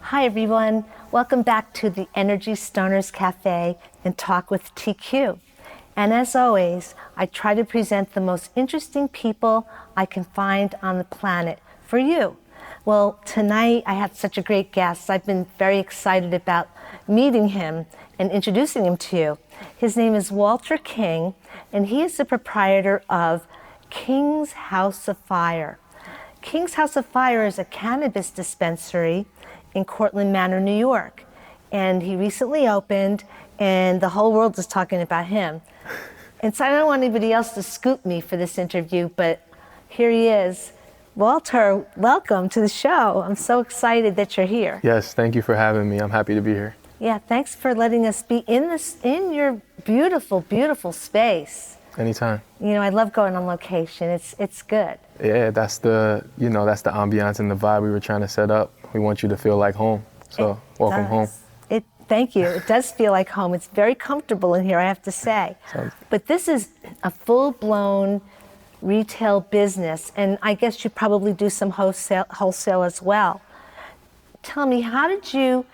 Hi everyone, welcome back to the Energy Stoners Cafe and Talk with TQ. And as always, I try to present the most interesting people I can find on the planet for you. Well, tonight I have such a great guest. I've been very excited about meeting him and introducing him to you. His name is Walter King, and he is the proprietor of King's House of Fire. King's House of Fire is a cannabis dispensary in Cortlandt Manor, New York. And he recently opened, and the whole world is talking about him. And so I don't want anybody else to scoop me for this interview, but here he is. Walter, welcome to the show. I'm so excited that you're here. Yes, thank you for having me. I'm happy to be here. Yeah, thanks for letting us be in your beautiful, beautiful space. Anytime. You know, I love going on location. It's good. Yeah, that's the ambiance and the vibe we were trying to set up. We want you to feel like home. So, welcome home. Thank you. It does feel like home. It's very comfortable in here, I have to say. But this is a full-blown retail business, and I guess you probably do some wholesale as well. Tell me, how did you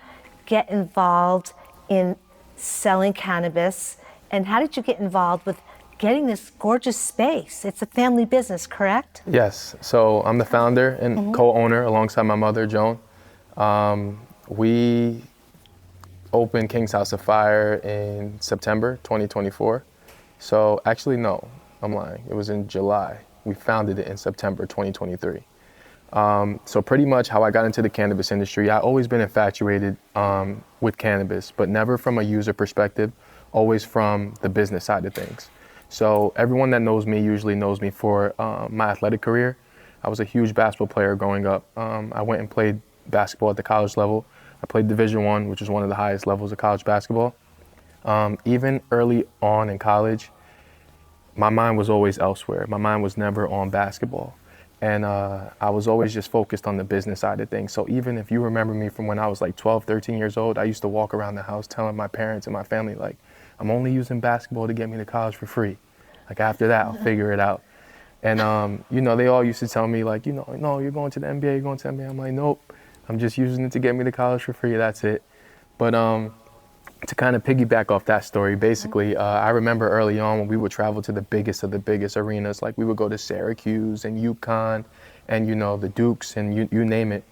get involved in selling cannabis, and how did you get involved with getting this gorgeous space? It's a family business, correct? Yes. So I'm the founder and co-owner alongside my mother, Joan. We opened King's House of Fire in September 2024. So actually, no, I'm lying. It was in July. We founded it in September 2023. So pretty much how I got into the cannabis industry, I've always been infatuated with cannabis, but never from a user perspective, always from the business side of things. So everyone that knows me usually knows me for my athletic career. I was a huge basketball player growing up. I went and played basketball at the college level. I played Division I, which is one of the highest levels of college basketball. Even early on in college, my mind was always elsewhere. My mind was never on basketball. And I was always just focused on the business side of things. So even if you remember me from when I was like 12, 13 years old, I used to walk around the house telling my parents and my family, like, I'm only using basketball to get me to college for free. Like after that, I'll figure it out. And, they all used to tell me like, no, you're going to the NBA, you're going to the NBA. I'm like, nope, I'm just using it to get me to college for free, that's it. But to kind of piggyback off that story, basically, I remember early on when we would travel to the biggest of the biggest arenas, like we would go to Syracuse and UConn and, the Dukes and you name it.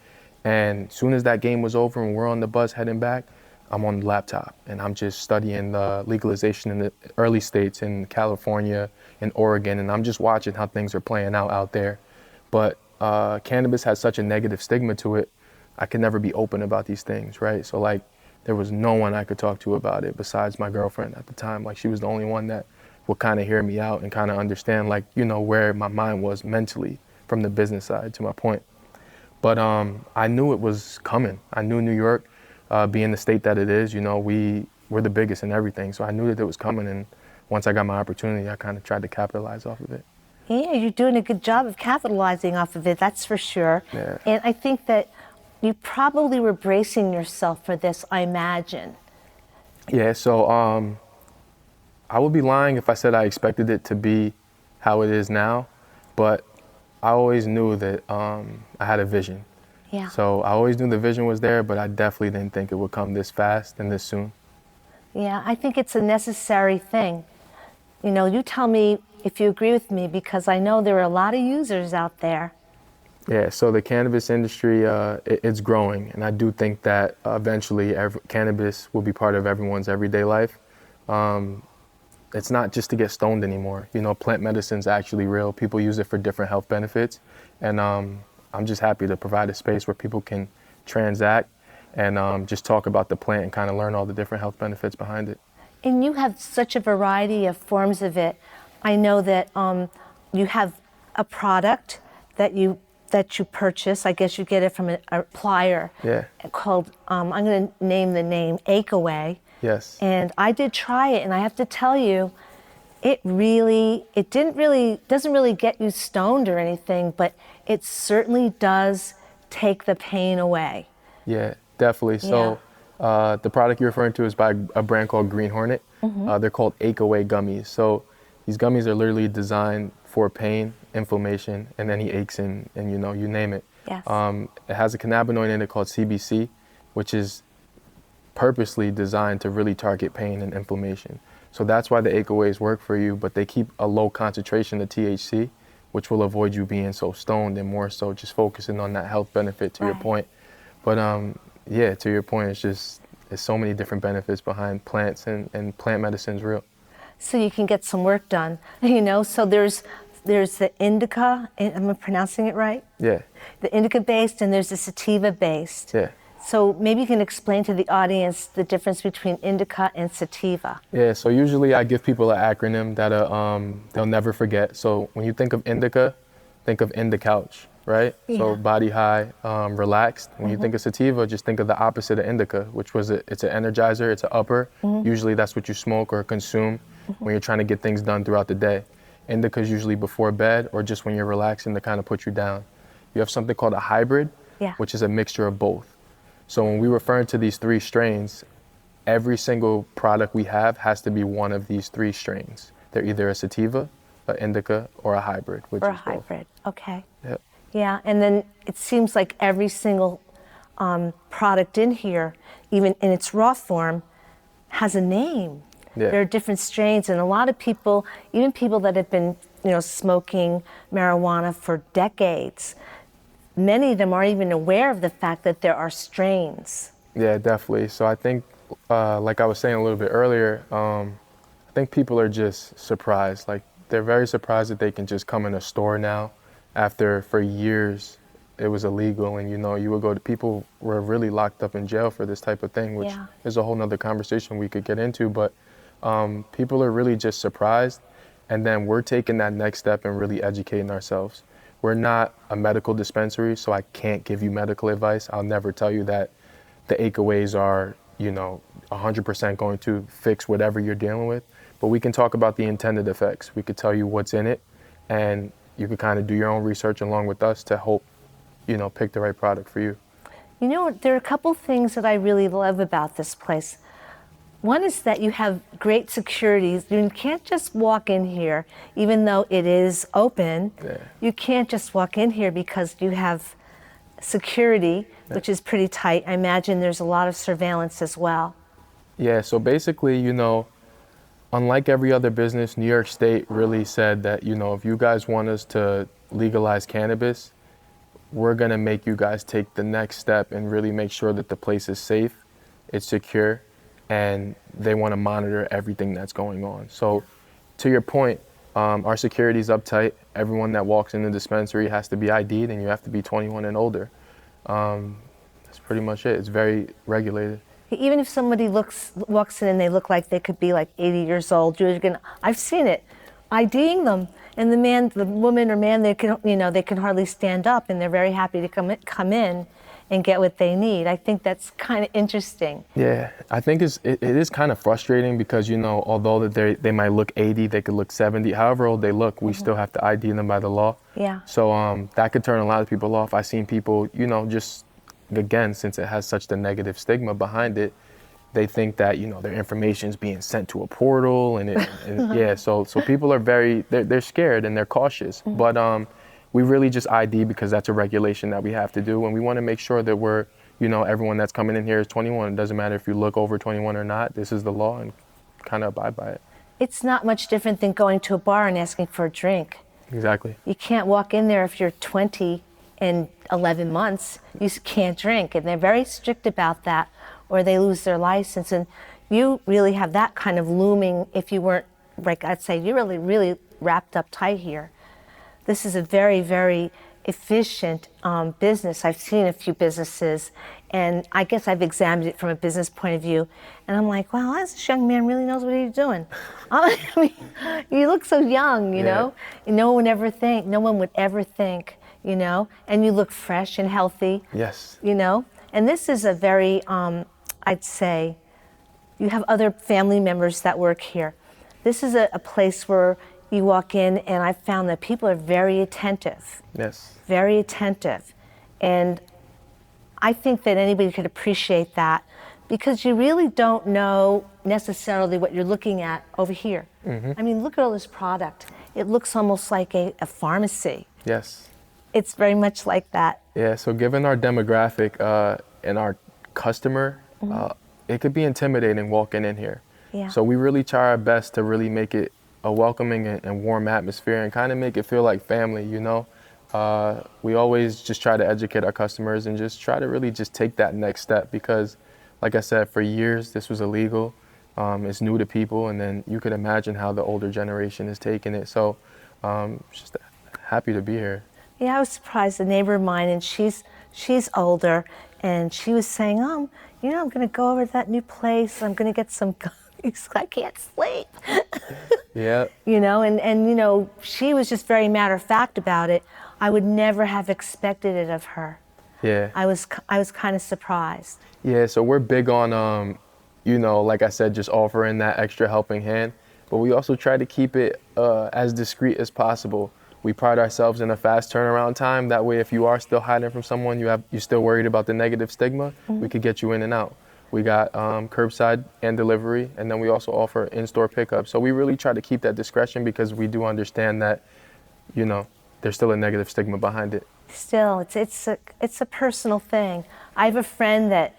And as soon as that game was over and we're on the bus heading back, I'm on the laptop and I'm just studying the legalization in the early states in California and Oregon, and I'm just watching how things are playing out there. But cannabis has such a negative stigma to it, I could never be open about these things, right? So like there was no one I could talk to about it besides my girlfriend at the time. Like she was the only one that would kind of hear me out and kind of understand like, where my mind was mentally from the business side, to my point. But I knew it was coming. I knew New York, being the state that it is, we're the biggest in everything. So I knew that it was coming, and once I got my opportunity, I kind of tried to capitalize off of it. Yeah, you're doing a good job of capitalizing off of it, that's for sure. Yeah. And I think that you probably were bracing yourself for this, I imagine. Yeah, so I would be lying if I said I expected it to be how it is now, but I always knew that I had a vision. Yeah. So I always knew the vision was there, but I definitely didn't think it would come this fast and this soon. Yeah, I think it's a necessary thing. You tell me if you agree with me, because I know there are a lot of users out there. Yeah, so the cannabis industry, it's growing, and I do think that eventually cannabis will be part of everyone's everyday life. It's not just to get stoned anymore. Plant medicine's actually real. People use it for different health benefits, and I'm just happy to provide a space where people can transact and just talk about the plant and kind of learn all the different health benefits behind it. And you have such a variety of forms of it. I know that you have a product that you purchase. I guess you get it from a supplier. Yeah. Called, I'm going to name the name, Akeaway. Yes. And I did try it, and I have to tell you, it doesn't really get you stoned or anything, but it certainly does take the pain away. Yeah, definitely. So the product you're referring to is by a brand called Green Hornet. They're called Akeaway gummies. So these gummies are literally designed for pain, inflammation, and any aches and you name it. Yes. It has a cannabinoid in it called CBC, which is purposely designed to really target pain and inflammation. So that's why the Akeaways work for you, but they keep a low concentration of THC, which will avoid you being so stoned and more so just focusing on that health benefit to your point. But yeah, to your point, there's so many different benefits behind plants, and plant medicine's real. So you can get some work done, you know? So there's the indica, am I pronouncing it right? Yeah. The indica based, and there's the sativa based. Yeah. So maybe you can explain to the audience the difference between indica and sativa. Yeah, so usually I give people an acronym that they'll never forget. So when you think of indica, think of in the couch, right? Yeah. So body high, relaxed. When you think of sativa, just think of the opposite of indica, which was it's an energizer, it's an upper. Usually that's what you smoke or consume when you're trying to get things done throughout the day. Indica is usually before bed or just when you're relaxing to kind of put you down. You have something called a hybrid, which is a mixture of both. So when we refer to these 3 strains, every single product we have has to be one of these 3 strains. They're either a sativa, an indica, or a hybrid, which or is a hybrid, both. Okay. Yep. Yeah, and then it seems like every single product in here, even in its raw form, has a name. Yeah. There are different strains, and a lot of people, even people that have been, smoking marijuana for decades, many of them aren't even aware of the fact that there are strains. Yeah, definitely. So I think, like I was saying a little bit earlier, I think people are just surprised. Like, they're very surprised that they can just come in a store now after for years it was illegal, and you would go to, people were really locked up in jail for this type of thing, which is a whole nother conversation we could get into, but people are really just surprised, and then we're taking that next step and really educating ourselves. We're not a medical dispensary, so I can't give you medical advice. I'll never tell you that the Akeaways are, 100% going to fix whatever you're dealing with, but we can talk about the intended effects. We could tell you what's in it, and you could kind of do your own research along with us to hope, pick the right product for you. There are a couple things that I really love about this place. One is that you have great security. You can't just walk in here, even though it is open. Yeah. You can't just walk in here because you have security, which is pretty tight. I imagine there's a lot of surveillance as well. Yeah, so basically, unlike every other business, New York State really said that, if you guys want us to legalize cannabis, we're gonna make you guys take the next step and really make sure that the place is safe, it's secure, and they want to monitor everything that's going on. So to your point, our security's uptight. Everyone that walks in the dispensary has to be ID'd, and you have to be 21 and older. That's pretty much it. It's very regulated. Even if somebody walks in and they look like they could be like 80 years old, I've seen it, IDing them, and the woman or man, they can hardly stand up, and they're very happy to come in and get what they need. I think that's kind of interesting. Yeah, I think it is kind of frustrating because, although that they might look 80, they could look 70, however old they look, we still have to ID them by the law. Yeah. So that could turn a lot of people off. I've seen people, just, again, since it has such the negative stigma behind it, they think that, their information is being sent to a portal, and yeah, so people are they're scared and they're cautious. But we really just ID because that's a regulation that we have to do, and we want to make sure that we're, everyone that's coming in here is 21. It doesn't matter if you look over 21 or not. This is the law, and kind of abide by it. It's not much different than going to a bar and asking for a drink. Exactly. You can't walk in there if you're 20 and 11 months. You can't drink, and they're very strict about that, or they lose their license. And you really have that kind of looming. If you weren't, like I'd say, you're really wrapped up tight here. This is a very, very efficient business. I've seen a few businesses, and I guess I've examined it from a business point of view, and I'm like, wow, this young man really knows what he's doing. I mean, you look so young, you know? No one would ever think, and you look fresh and healthy. Yes. And this is a very, I'd say, you have other family members that work here. This is a place where you walk in, and I've found that people are very attentive. Yes. Very attentive. And I think that anybody could appreciate that, because you really don't know necessarily what you're looking at over here. I mean, look at all this product. It looks almost like a pharmacy. Yes. It's very much like that. Yeah, so given our demographic and our customer, it could be intimidating walking in here. Yeah. So we really try our best to really make it a welcoming and warm atmosphere and kind of make it feel like family, you know? We always just try to educate our customers and just try to really just take that next step because, like I said, for years this was illegal. It's new to people, and then you could imagine how the older generation is taking it. So just happy to be here. Yeah, I was surprised. A neighbor of mine, and she's older, and she was saying, you know, I'm going to go over to that new place. I'm going to get some gummies. I can't sleep. Yeah. You know, and you know, she was just very matter of fact about it. I would never have expected it of her. Yeah. I was kind of surprised. Yeah, so we're big on, you know, like I said, just offering that extra helping hand. But we also try to keep it as discreet as possible. We pride ourselves in a fast turnaround time. That way, if you are still hiding from someone, you're still worried about the negative stigma, we could get you in and out. We got curbside and delivery, and then we also offer in-store pickup. So we really try to keep that discretion because we do understand that, you know, there's still a negative stigma behind it. Still, it's a personal thing. I have a friend that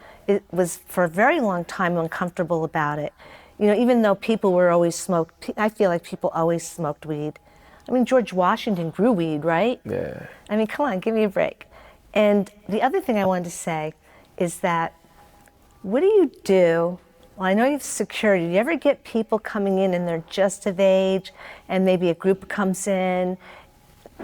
was for a very long time uncomfortable about it. You know, even though people were always smoked, I feel like people always smoked weed. I mean, George Washington grew weed, right? Yeah. I mean, come on, give me a break. And the other thing I wanted to say is that, what do you do? Well, I know you have security. Do you ever get people coming in and they're just of age, and maybe a group comes in?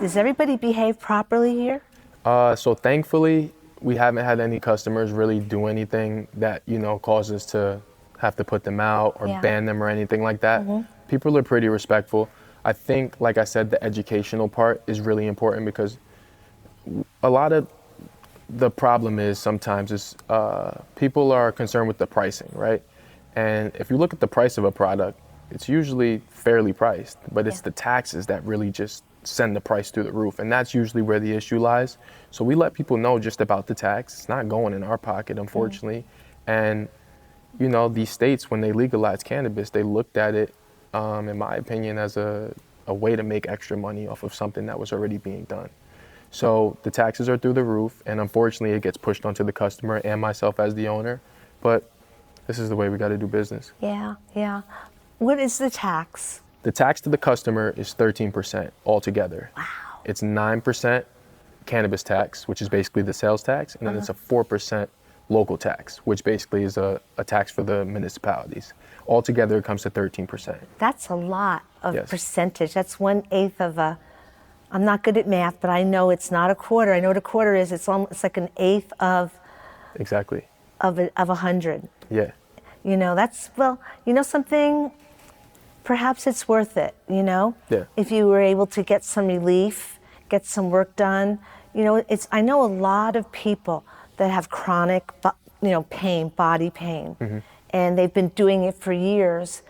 Does everybody behave properly here? So thankfully, we haven't had any customers really do anything that, you know, causes us to have to put them out or ban them or anything like that. People are pretty respectful. I think, like I said, the educational part is really important because a lot of the problem is sometimes is people are concerned with the pricing, right? And if you look at the price of a product, it's usually fairly priced, but it's the taxes that really just send the price through the roof. And that's usually where the issue lies. So we let people know just about the tax. It's not going in our pocket, unfortunately. And, you know, these states, when they legalized cannabis, they looked at it, in my opinion, as a way to make extra money off of something that was already being done. So the taxes are through the roof, and unfortunately it gets pushed onto the customer and myself as the owner, but this is the way we got to do business. Yeah, yeah. What is the tax? The tax to the customer is 13% altogether. Wow. It's 9% cannabis tax, which is basically the sales tax, and then it's a 4% local tax, which basically is a tax for the municipalities. Altogether, it comes to 13%. That's a lot of percentage. That's 1/8 of a, I'm not good at math, but I know it's not a quarter. I know what a quarter is. It's like an eighth of Exactly. of 100. Yeah. You know, that's, well, you know something? Perhaps it's worth it, you know? Yeah. If you were able to get some relief, get some work done. You know, I know a lot of people that have chronic, you know, pain, body pain, and they've been doing it for years.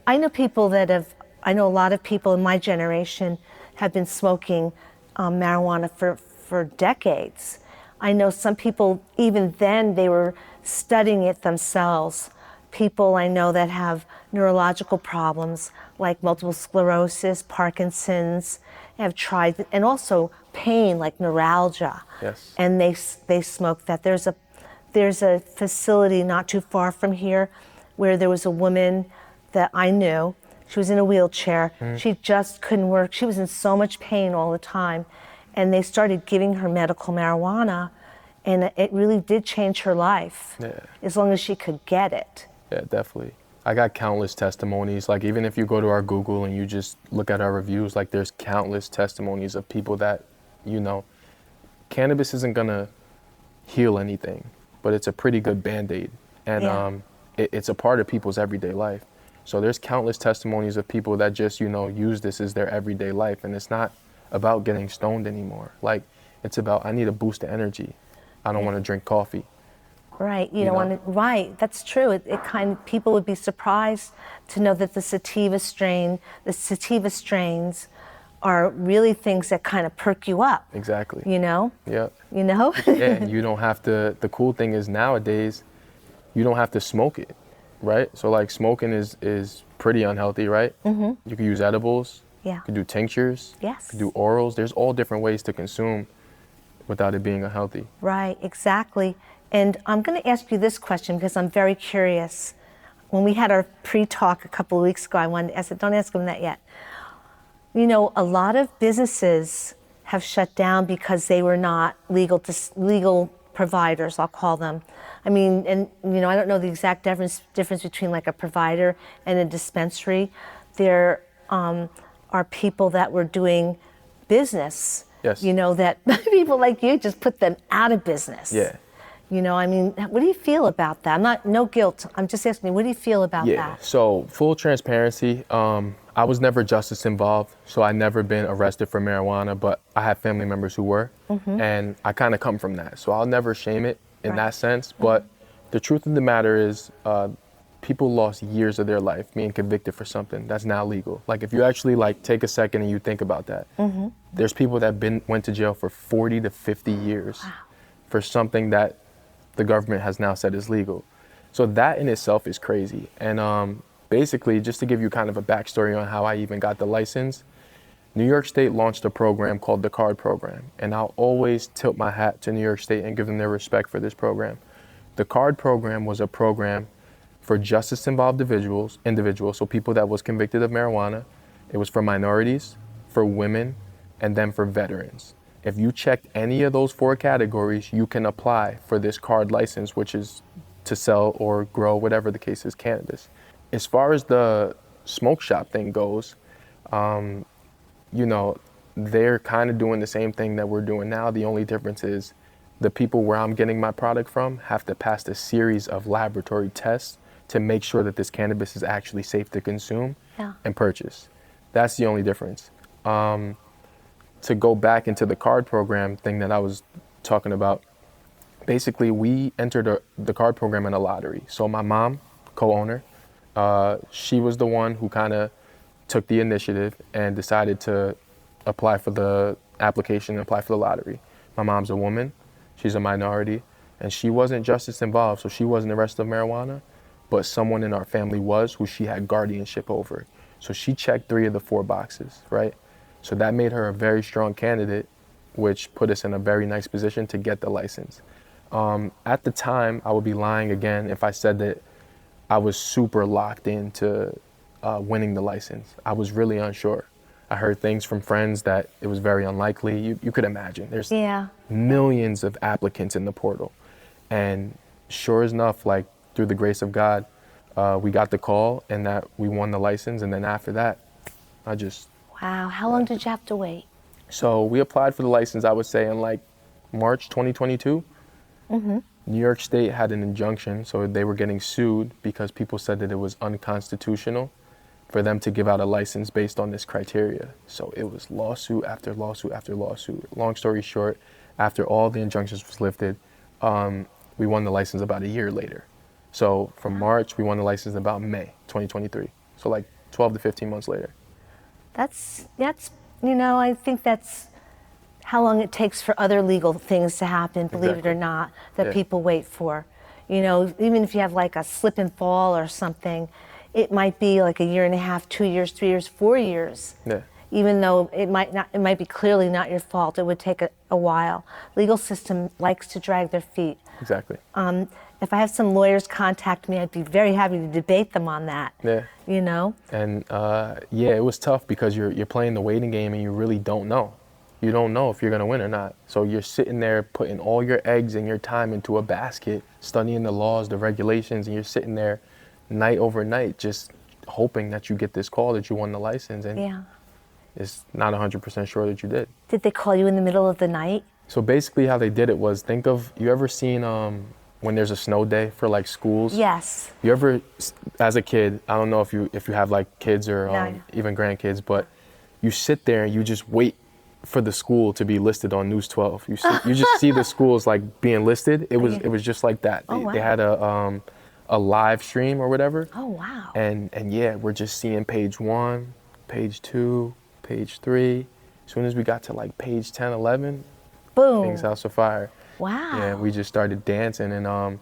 I know a lot of people in my generation have been smoking marijuana for decades. I know some people, even then, they were studying it themselves. People I know that have neurological problems like multiple sclerosis, Parkinson's, have tried, and also pain like neuralgia. Yes. And they smoke that. There's a facility not too far from here where there was a woman that I knew. She was in a wheelchair. She just couldn't work. She was in so much pain all the time. And they started giving her medical marijuana, and it really did change her life, as long as she could get it. Yeah, definitely. I got countless testimonies. Like, even if you go to our Google and you just look at our reviews, like, there's countless testimonies of people that, you know, cannabis isn't gonna heal anything, but it's a pretty good Band-Aid. And it's a part of people's everyday life. So there's countless testimonies of people that just, you know, use this as their everyday life. And it's not about getting stoned anymore. Like, it's about, I need a boost of energy. I don't want to drink coffee. Right, you don't want to, right, that's true. It kind of, people would be surprised to know that the sativa strains are really things that kind of perk you up. Exactly. You know? Yeah. You know? Yeah, and you don't have to, the cool thing is nowadays, you don't have to smoke it, right? So like smoking is pretty unhealthy, right? You could use edibles. Yeah. You could do tinctures. Yes. You could do orals. There's all different ways to consume without it being unhealthy. Right, exactly. And I'm going to ask you this question because I'm very curious. When we had our pre-talk a couple of weeks ago, I said, don't ask him that yet. You know, a lot of businesses have shut down because they were not legal providers, I'll call them. I mean, and you know, I don't know the exact difference between like a provider and a dispensary. There are people that were doing business. Yes. You know, that people like you just put them out of business. Yeah. You know, I mean, what do you feel about that? No guilt. I'm just asking you, what do you feel about that? So full transparency, I was never justice involved, so I never been arrested for marijuana, but I have family members who were, and I kind of come from that. So I'll never shame it in that sense, but the truth of the matter is people lost years of their life being convicted for something that's now legal. Like if you actually like take a second and you think about that, there's people that went to jail for 40 to 50 years for something that the government has now said is legal. So that in itself is crazy. And basically, just to give you kind of a backstory on how I even got the license, New York State launched a program called the CARD program. And I'll always tilt my hat to New York State and give them their respect for this program. The CARD program was a program for justice-involved individuals, so people that was convicted of marijuana. It was for minorities, for women, and then for veterans. If you checked any of those 4 categories, you can apply for this CARD license, which is to sell or grow, whatever the case is, cannabis. As far as the smoke shop thing goes, you know, they're kind of doing the same thing that we're doing now. The only difference is the people where I'm getting my product from have to pass a series of laboratory tests to make sure that this cannabis is actually safe to consume and purchase. That's the only difference. To go back into the CARD program thing that I was talking about, basically we entered the CARD program in a lottery. So my mom, co-owner, she was the one who kind of took the initiative and decided to apply for the application and apply for the lottery. My mom's a woman, she's a minority, and she wasn't justice involved, so she wasn't arrested of marijuana, but someone in our family was who she had guardianship over. So she checked 3 of the 4 boxes, right? So that made her a very strong candidate, which put us in a very nice position to get the license. At the time, I would be lying again if I said that I was super locked into winning the license. I was really unsure. I heard things from friends that it was very unlikely. You could imagine. There's millions of applicants in the portal. And sure enough, like through the grace of God, we got the call and that we won the license. And then after that, I just... Wow, how long did you have to wait? So we applied for the license, I would say, in like March 2022. New York State had an injunction, so they were getting sued because people said that it was unconstitutional for them to give out a license based on this criteria. So it was lawsuit after lawsuit after lawsuit. Long story short, after all the injunctions was lifted, we won the license about a year later. So from March, we won the license about May 2023. So like 12 to 15 months later. That's, you know, I think that's how long it takes for other legal things to happen, believe it or not, that people wait for. You know, even if you have like a slip and fall or something, it might be like a year and a half, 2 years, 3 years, 4 years. Even though it might be clearly not your fault, it would take a while. Legal system likes to drag their feet. Exactly. If I have some lawyers contact me, I'd be very happy to debate them on that. You know? And it was tough because you're playing the waiting game and you really don't know. You don't know if you're gonna win or not. So you're sitting there putting all your eggs and your time into a basket, studying the laws, the regulations, and you're sitting there night over night just hoping that you get this call that you won the license, and it's not 100% sure that you did. Did they call you in the middle of the night? So basically how they did it was, think of, you ever seen when there's a snow day for like schools? Yes. You ever, as a kid, I don't know if you have like kids or even grandkids, but you sit there and you just wait for the school to be listed on News 12. You just see the schools like being listed. It was just like that. They had a live stream or whatever. Oh wow. And yeah, we're just seeing page 1, page 2, page 3. As soon as we got to like page 10, 11, boom. King's House of Fire. Wow. Yeah, we just started dancing, and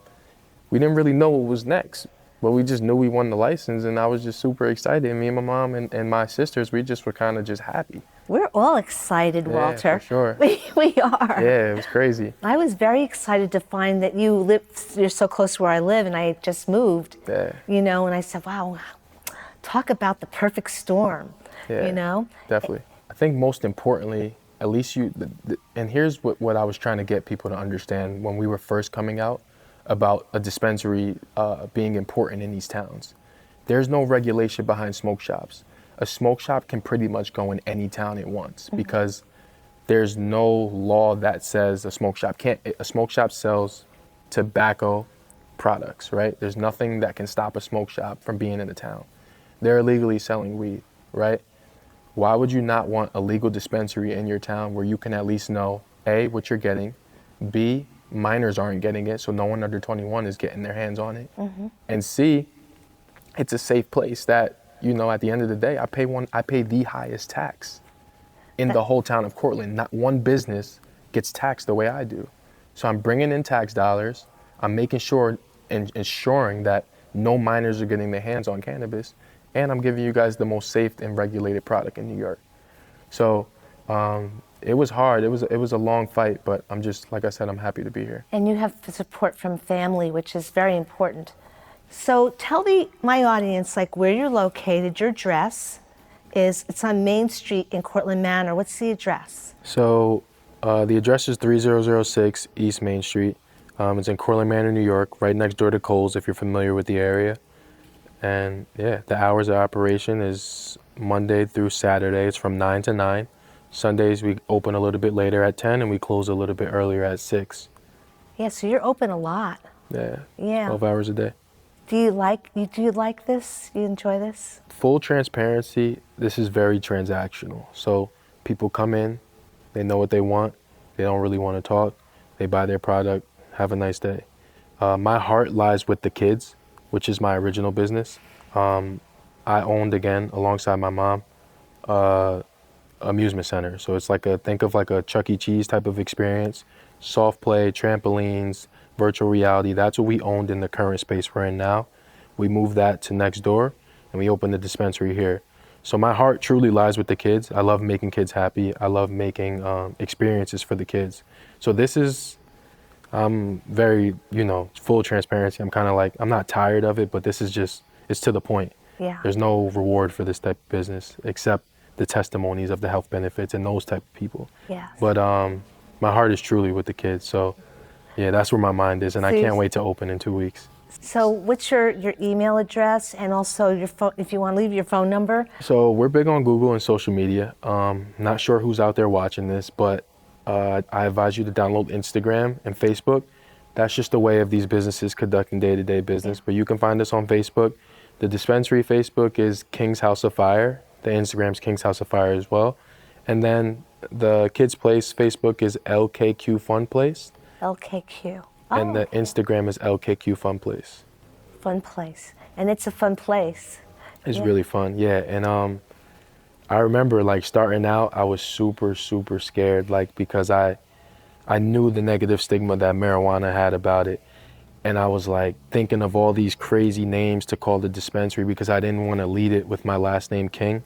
we didn't really know what was next. But we just knew we won the license, and I was just super excited. And me and my mom and my sisters, we just were kind of just happy. We're all excited, Yeah, Walter. for sure. We are. Yeah, it was crazy. I was very excited to find that you're so close to where I live, and I had just moved. Yeah. You know, and I said, wow, talk about the perfect storm. Yeah, you know? Definitely. I think most importantly, at least and here's what I was trying to get people to understand when we were first coming out about a dispensary being important in these towns. There's no regulation behind smoke shops. A smoke shop can pretty much go in any town it wants because there's no law that says a smoke shop sells tobacco products, right? There's nothing that can stop a smoke shop from being in a town. They're illegally selling weed, right? Why would you not want a legal dispensary in your town where you can at least know, A, what you're getting, B, minors aren't getting it, so no one under 21 is getting their hands on it, and C, it's a safe place that, you know, at the end of the day, I pay the highest tax in the whole town of Cortland. Not one business gets taxed the way I do. So I'm bringing in tax dollars, I'm making sure and ensuring that no minors are getting their hands on cannabis, and I'm giving you guys the most safe and regulated product in New York. So it was hard. It was a long fight, but I'm just, like I said, I'm happy to be here. And you have the support from family, which is very important. So tell my audience, like, where you're located. Your address it's on Main Street in Cortland Manor. What's the address? So the address is 3006 East Main Street. It's in Cortland Manor, New York, right next door to Kohl's, if you're familiar with the area. And yeah, the hours of operation is Monday through Saturday. It's from 9 to 9. Sundays we open a little bit later at 10 and we close a little bit earlier at 6. Yeah, so you're open a lot. Yeah. Yeah. 12 hours a day. Do you like this? You enjoy this? Full transparency, this is very transactional. So people come in, they know what they want, they don't really want to talk, they buy their product, have a nice day. My heart lies with the kids, which is my original business. I owned, again, alongside my mom, amusement center. So it's think of like a Chuck E. Cheese type of experience, soft play, trampolines, virtual reality. That's what we owned in the current space we're in now. We moved that to next door and we opened the dispensary here. So my heart truly lies with the kids. I love making kids happy. I love making experiences for the kids. So this is, I'm very, full transparency. I'm kind of like, I'm not tired of it, but this is just, it's to the point. Yeah. There's no reward for this type of business except the testimonies of the health benefits and those type of people. Yes. But my heart is truly with the kids. So yeah, that's where my mind is, and I can't wait to open in 2 weeks. So what's your email address and also your phone, if you want to leave your phone number? So we're big on Google and social media. Not sure who's out there watching this, but I advise you to download Instagram and Facebook. That's just a way of these businesses conducting day-to-day business. But you can find us on Facebook. The dispensary Facebook is King's House of Fire. The Instagram's King's House of Fire as well. And then the Kids Place Facebook is LKQ Fun Place. LKQ. And the Instagram is LKQ Fun Place. Fun place. And it's a fun place. It's really fun, yeah. And I remember starting out, I was super, super scared, because I knew the negative stigma that marijuana had about it. And I was thinking of all these crazy names to call the dispensary because I didn't want to lead it with my last name, King.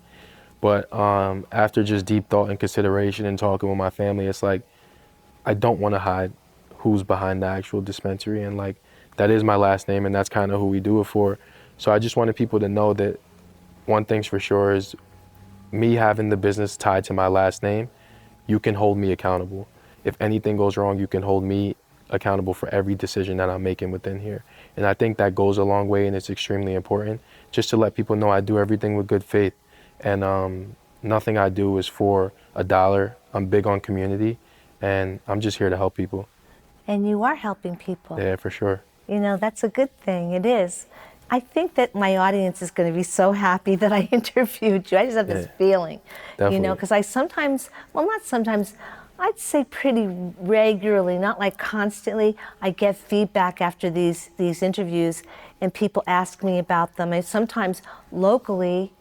But after just deep thought and consideration and talking with my family, it's I don't want to hide who's behind the actual dispensary, and that is my last name, and that's kind of who we do it for. So I just wanted people to know that one thing's for sure is me having the business tied to my last name, you can hold me accountable. If anything goes wrong, you can hold me accountable for every decision that I'm making within here. And I think that goes a long way, and it's extremely important just to let people know I do everything with good faith, and nothing I do is for a dollar. I'm big on community, and I'm just here to help people. And you are helping people. Yeah, for sure. That's a good thing. It is. I think that my audience is going to be so happy that I interviewed you. I just have this feeling, definitely. Because I sometimes, not sometimes, I'd say pretty regularly, not constantly, I get feedback after these interviews, and people ask me about them. And sometimes locally,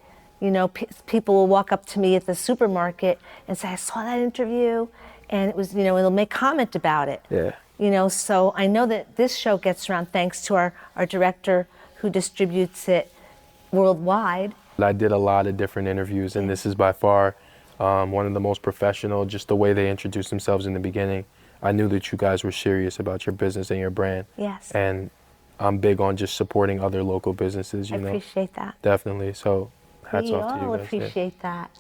people will walk up to me at the supermarket and say, I saw that interview, and it was, and they'll make comment about it. Yeah. So I know that this show gets around thanks to our director who distributes it worldwide. I did a lot of different interviews, and this is by far one of the most professional, just the way they introduced themselves in the beginning. I knew that you guys were serious about your business and your brand. Yes. And I'm big on just supporting other local businesses, you I know. appreciate that. Definitely. So hats We off to you all guys. appreciate that.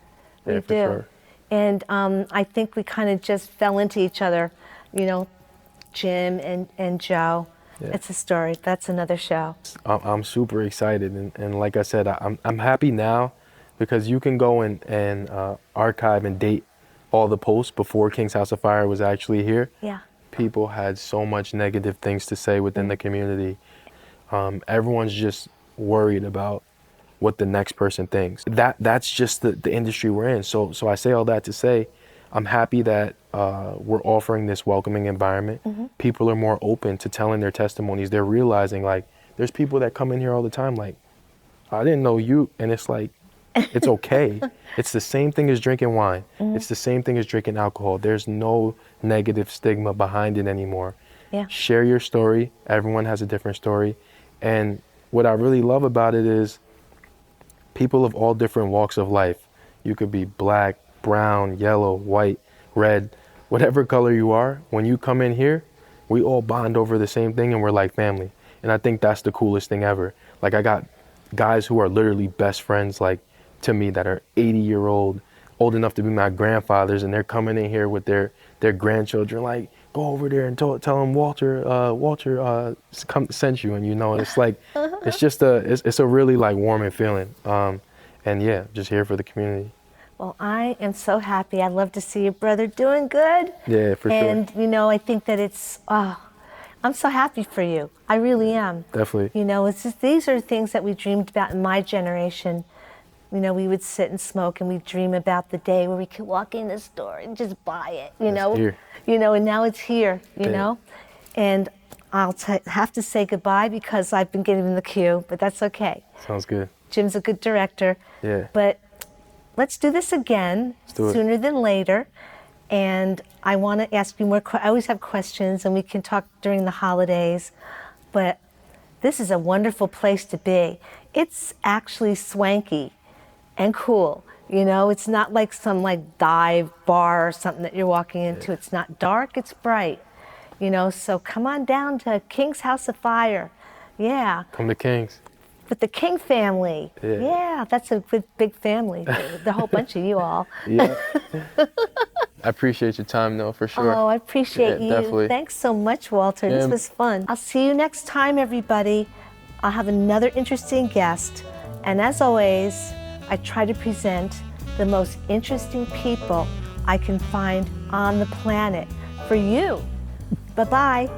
Yeah, We for do. sure. And I think we kind of just fell into each other, you know, Jim and Joe. Yeah. It's a story. That's another show. I'm super excited, and like I said, I'm happy now because you can go and archive and date all the posts before King's House of Fire was actually here. Yeah. People had so much negative things to say within the community. Everyone's just worried about what the next person thinks. That's just the industry we're in. So I say all that to say, I'm happy that we're offering this welcoming environment. People are more open to telling their testimonies. They're realizing, like, there's people that come in here all the time like, I didn't know you, and it's like, it's okay. It's the same thing as drinking wine. It's the same thing as drinking alcohol. There's no negative stigma behind it anymore. Yeah. Share your story. Everyone has a different story. And what I really love about it is people of all different walks of life. You could be black, brown, yellow, white, red, whatever color you are. When you come in here, we all bond over the same thing and we're like family. And I think that's the coolest thing ever. Like, I got guys who are literally best friends, like, to me, that are 80-year-old, old enough to be my grandfathers, and they're coming in here with their grandchildren, like, go over there and tell them Walter come sent you. And, you know, it's like, it's just it's a really, like, warming feeling. And yeah, just here for the community. Well, I am so happy. I love to see your brother doing good. Yeah, for sure. And, you know, I think that it's, I'm so happy for you. I really am. Definitely. You know, it's just, these are things that we dreamed about in my generation. You know, we would sit and smoke and we'd dream about the day where we could walk in the store and just buy it, you know. Here. You know, and now it's here, you Yeah. know. And I'll have to say goodbye because I've been getting in the queue, but that's okay. Sounds good. Jim's a good director. Yeah. But let's do this again do it. sooner than later. And I want to ask you more. I always have questions, and we can talk during the holidays. But this is a wonderful place to be. It's actually swanky and cool. You know, it's not like some like dive bar or something that you're walking into. Yeah. It's not dark, it's bright. You know, so come on down to King's House of Fire. Yeah. Come to King's. With the King family. Yeah. Yeah, that's a good, big family. The whole bunch of you all. Yeah. I appreciate your time, though, for sure. Oh, I appreciate Yeah, you. definitely. Thanks so much, Walter. This Yeah. was fun. I'll see you next time, everybody. I'll have another interesting guest. And as always, I try to present the most interesting people I can find on the planet for you. Bye-bye.